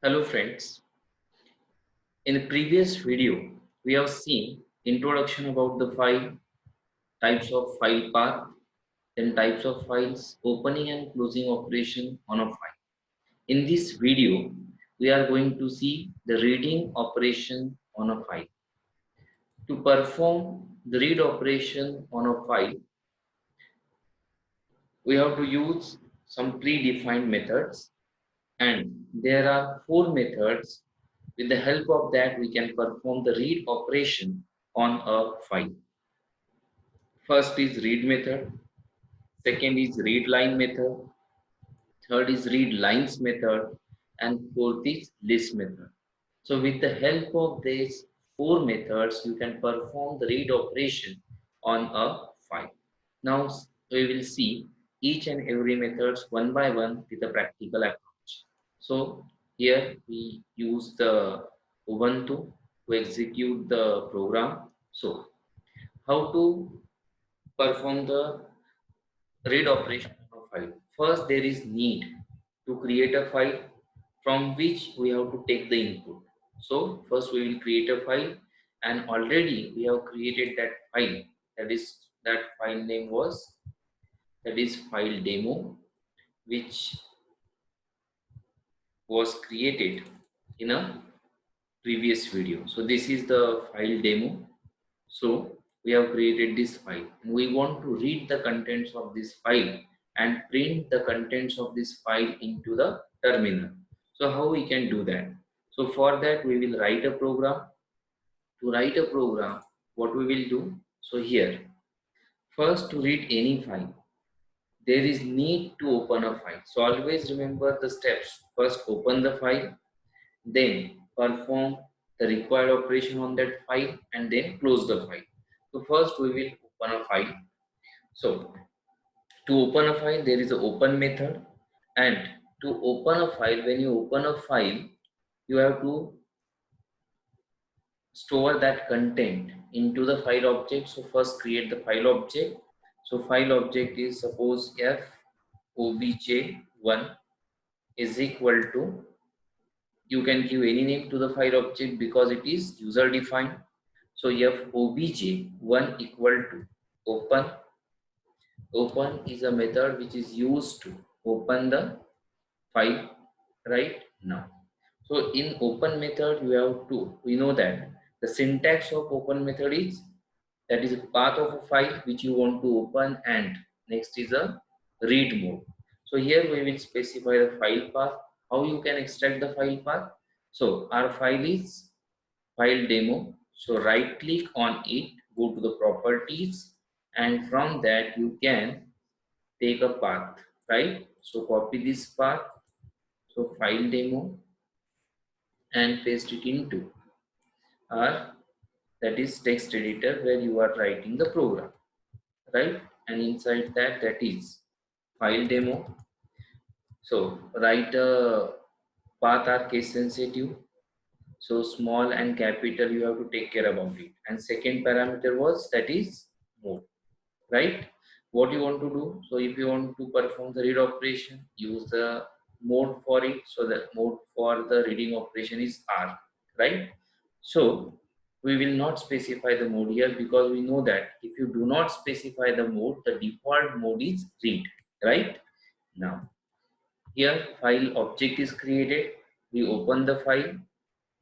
Hello friends, in the previous video we have seen introduction about the file, types of file path, then types of files, opening and closing operation on a file. In this video we are going to see the reading operation on a file. To perform the read operation on a file, we have to use some predefined methods, and there are four methods. With the help of that we can perform the read operation on a file. First is read method, second is read line method, third is read lines method, and fourth is list method. So with the help of these four methods you can perform the read operation on a file. Now we will see each and every methods one by one with a practical approach. So here we use the Ubuntu to execute the program. So how to perform the read operation on a file? First, there is need to create a file from which we have to take the input. So first we will create a file, and already we have created that file. That file name was, that is file demo, which was created in a previous video. So this is the file demo. So we have created this file and we want to read the contents of this file and print the contents of this file into the terminal. So how we can do that? So for that we will write a program. To write a program, what we will do? So here, first to read any file, there is need to open a file. So always remember the steps. First open the file, then perform the required operation on that file, and then close the file. So first we will open a file. So to open a file there is a open method, and to open a file, when you open a file you have to store that content into the file object. So first create the file object. So file object is, suppose, f obj1 is equal to, you can give any name to the file object because it is user defined. So f obj1 equal to open. Open is a method which is used to open the file right now. So in open method you have to, we know that the syntax of open method is, that is a path of a file which you want to open, and next is a read mode. So here we will specify the file path. How you can extract the file path? So our file is file demo. So right click on it, go to the properties, and from that you can take a path, right? So copy this path, so file demo, and paste it into our, that is text editor where you are writing the program, right? And inside that, that is file demo. So write a path are case sensitive, so small and capital you have to take care about it. And second parameter was, that is mode, right? What you want to do? So if you want to perform the read operation, use the mode for it. So the mode for the reading operation is R, right? So we will not specify the mode here because we know that if you do not specify the mode, the default mode is read, right? Now here file object is created, we open the file.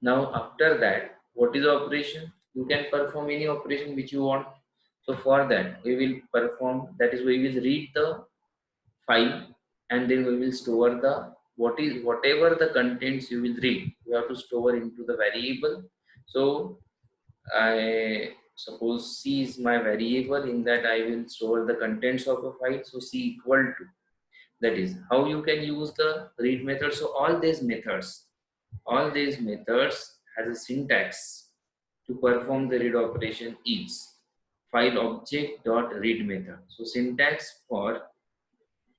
Now after that, what is the operation? You can perform any operation which you want. So for that we will perform, that is we will read the file, and then we will store the, whatever the contents you will read, you have to store into the variable. So I suppose C is my variable, in that I will store the contents of a file. So C equal to, that is how you can use the read method. So all these methods has a syntax to perform the read operation is file object dot read method. So syntax for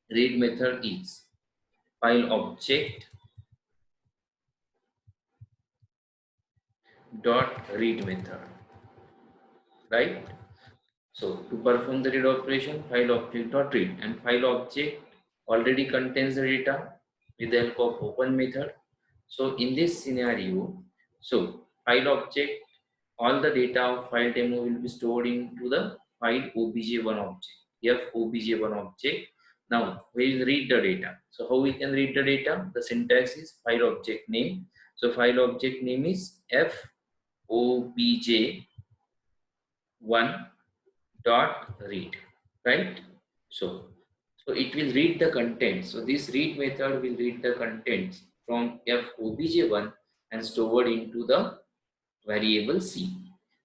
read method is file object dot read method, right? So to perform the read operation, file object dot read, and file object already contains the data with the help of open method. So in this scenario, so file object, all the data of file demo will be stored into the file obj1 object, f obj1 object. Now we will read the data. So how we can read the data? The syntax is file object name. So file object name is f obj1 dot read, right? So it will read the contents. So this read method will read the contents from f obj1 and stored into the variable c.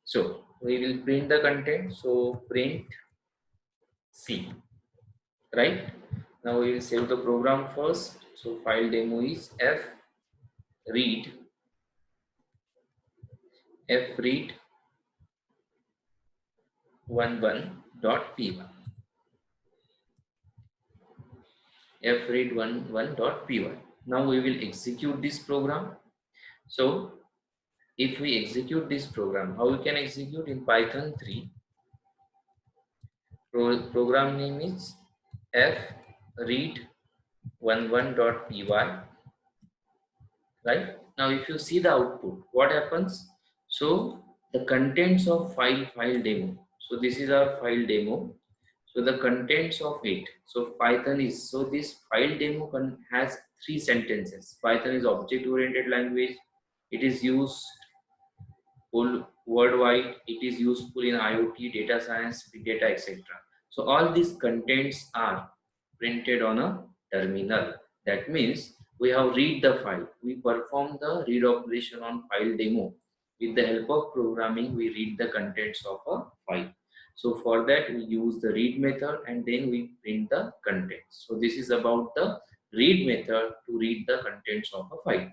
So we will print the content. So print c, right? Now we will save the program first. So file demo is f read 11.py. fread11.py. Now we will execute this program. So if we execute this program, how we can execute? In Python 3, program name is fread11.py, right? Now if you see the output, what happens? So the contents of file demo. So this is our file demo. So the contents of it. So Python is, so this file demo has 3 sentences. Python is object oriented language. It is used worldwide. It is useful in IoT, data science, big data, etc. So all these contents are printed on a terminal. That means we have read the file. We perform the read operation on file demo. With the help of programming, we read the contents of a file. So for that, we use the read method and then we print the contents. So this is about the read method to read the contents of a file.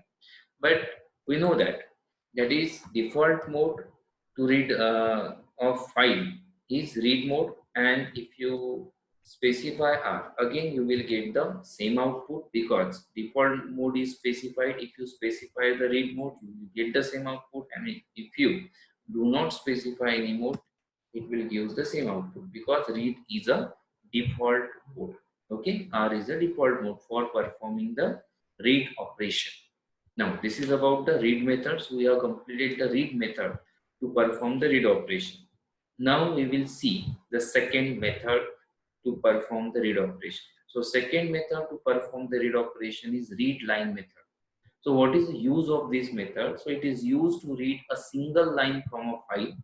But we know that is default mode to read of file is read mode, and if you specify R, again you will get the same output because default mode is specified. If you specify the read mode, you will get the same output, and if you do not specify any mode, it will give the same output because read is a default mode. Okay, R is a default mode for performing the read operation. Now this is about the read methods. We have completed the read method to perform the read operation. Now we will see the second method to perform the read operation. So second method to perform the read operation is read line method. So what is the use of this method? So it is used to read a single line from a file.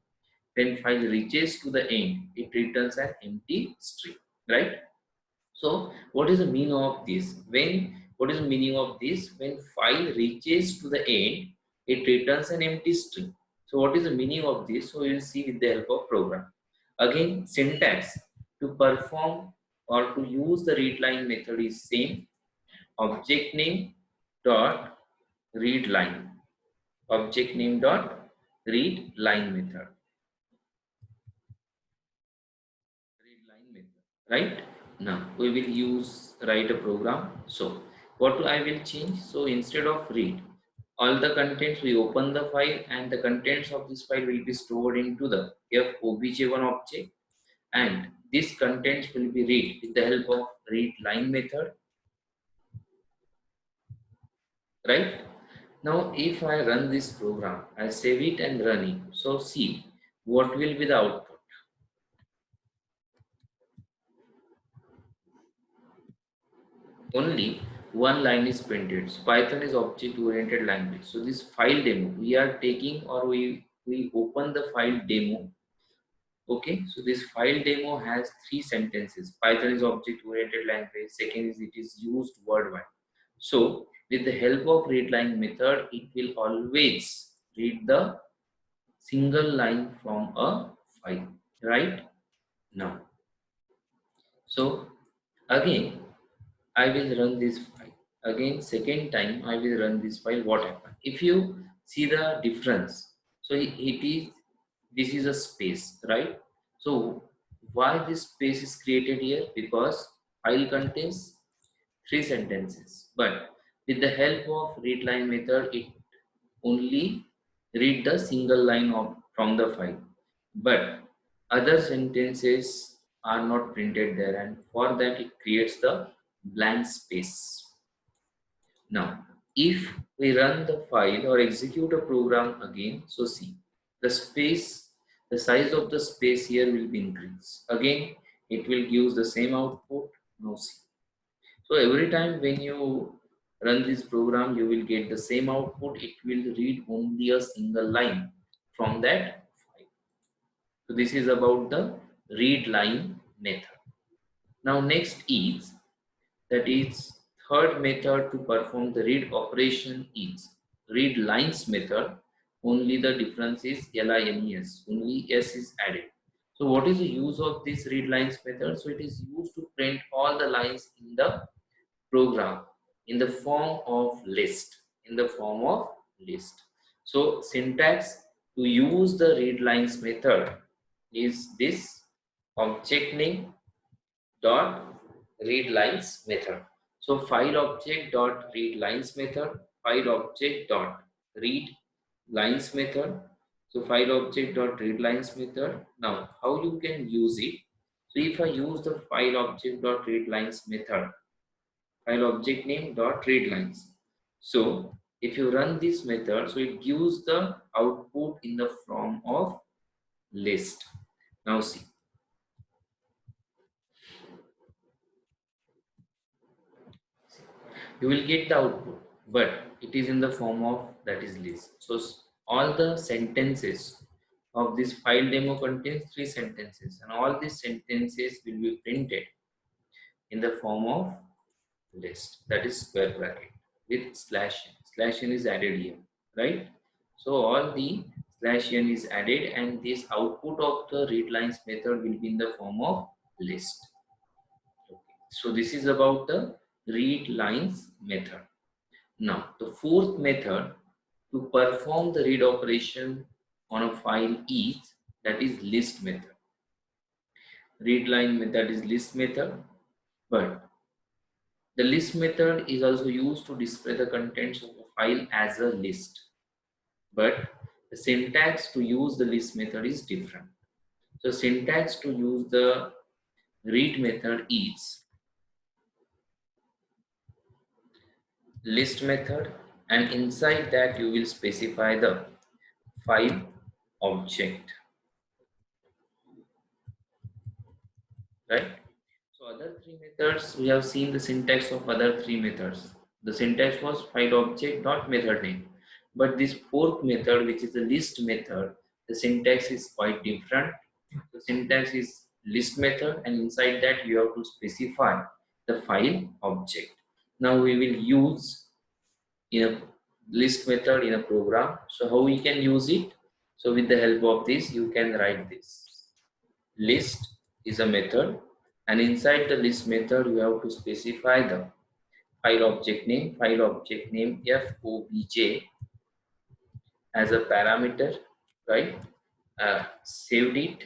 When file reaches to the end, it returns an empty string, right? So what is the meaning of this? What is the meaning of this? When file reaches to the end, it returns an empty string. So what is the meaning of this? So we will see with the help of program. Again, syntax to perform or to use the read line method is same. Object name dot read line. Object name dot read line method. Read line method, right? Now we will write a program. So what I will change? So instead of read all the contents, we open the file and the contents of this file will be stored into the f obj1 object, and these contents will be read with the help of read line method, right? Now if I run this program, I save it and run it. So see what will be the output. Only one line is printed. So Python is object-oriented language. So this file demo we are taking, or we open the file demo. Okay, so this file demo has 3 sentences. Python is object-oriented language. Second is it is used worldwide. So with the help of readline method, it will always read the single line from a file, right? Now, so again I will run this file. Again, second time I will run this file. What happened? If you see the difference, so it is, this is a space, right? So why this space is created here? Because file contains 3 sentences, but with the help of readline method, it only read the single line of from the file, but other sentences are not printed there, and for that it creates the blank space. Now if we run the file or execute a program again, so see the space, the size of the space here will be increased. Again, it will give the same output. Now see. So every time when you run this program, you will get the same output. It will read only a single line from that file. So this is about the read line method. Now next is, that is third method to perform the read operation is read lines method. Only the difference is LINES, only S is added. So what is the use of this read lines method? So it is used to print all the lines in the program in the form of list, in the form of list. So syntax to use the read lines method is this: object name dot read lines method. So file object dot read lines method, file object dot read lines method. So file object dot read lines method. Now how you can use it? So if I use the file object dot read lines method, file object name dot read lines. So if you run this method, so it gives the output in the form of list. Now see, you will get the output, but it is in the form of that is list. So all the sentences of this file demo contains 3 sentences, and all these sentences will be printed in the form of list, that is square bracket with slash n. Slash n is added here, right? So all the slash n is added, and this output of the read lines method will be in the form of list. Okay. So this is about the read lines method. Now, the fourth method to perform the read operation on a file is, that is list method. Read line method is list method, but the list method is also used to display the contents of a file as a list. But the syntax to use the list method is different. So syntax to use the read method is list method, and inside that you will specify the file object, right? So other 3 methods, we have seen the syntax of other 3 methods. The syntax was file object dot method name, but this fourth method, which is the list method, the syntax is quite different. The syntax is list method, and inside that you have to specify the file object. Now we will use in a list method in a program. So how we can use it? So with the help of this, you can write this. List is a method, and inside the list method you have to specify the file object name FOBJ as a parameter, right? Saved it,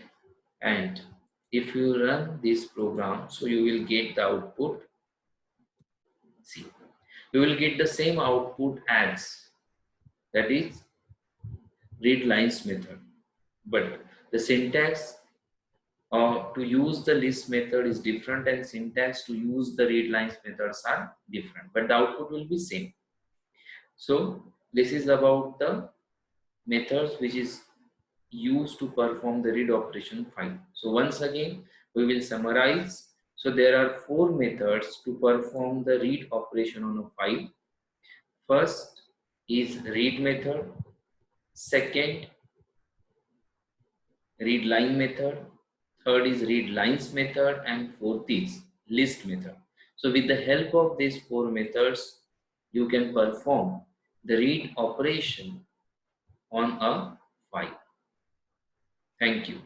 and if you run this program, so you will get the output. See, you will get the same output as, that is read lines method, but the syntax to use the list method is different, and syntax to use the read lines methods are different, but the output will be same. So this is about the methods which is used to perform the read operation file. So once again we will summarize. So there are 4 methods to perform the read operation on a file. First is read method, second read line method, third is read lines method, and fourth is list method. So with the help of these 4 methods, you can perform the read operation on a file. Thank you.